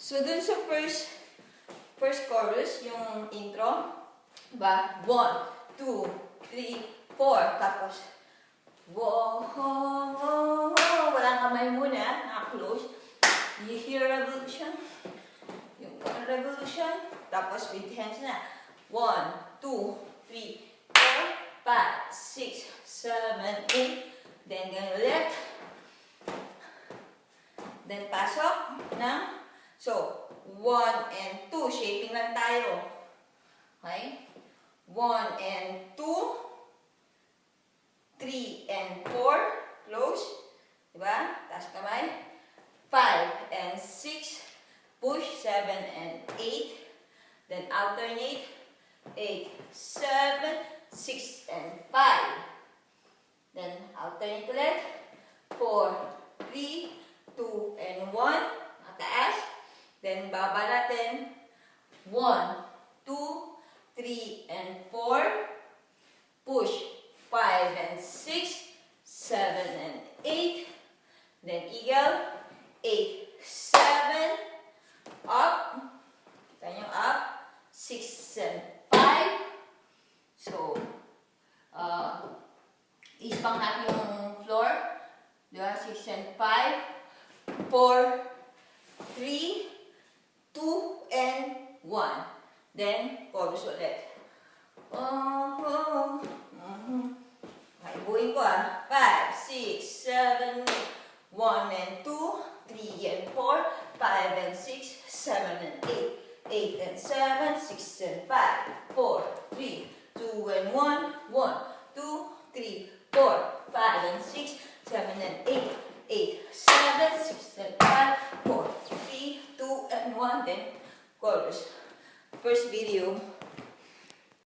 So, dun sa first chorus, yung intro, diba? 1, 2, 3, 4. Tapos, whoa, whoa, whoa, whoa. Walang kamay muna, naka-close. You hear revolution? Yung revolution. Tapos, with hands na. 1, 2, 3, 4, 5, 6, 7, 8. Then, ganyan ulit. Then, pasok ng so, 1 and 2, shaping lang tayo. Okay? 1 and 2, 3 and 4, close. Diba? Taas kamay. 5 and 6, push. 7 and 8, then alternate. 8, 7, 6 and 5. Then alternate ulit. 4, 3, 2 and 1. Mataas. Then, baba natin. 1, 2, 3, and 4. Push. 5 and 6. 7 and 8. Then, eagle. 8, 7. Up. Kita nyo, up. 6 and 5. So, ispang natin yung floor. Diba? 6 and 5. 4, 3, 2 and 1. Then, chorus ulit. Oh, oh. Okay, buuin ko 5, 6, 7, 1 and 2, 3 and 4, 5 and 6, 7 and 8, 8 and 7, 6 and 5, 4, 3, 2 and 1, 1, 2, 3, 4, 5 and 6, 7 and 8, 8, 7, 6 and 5, 4, 3, 2 and 1, then chorus. First video.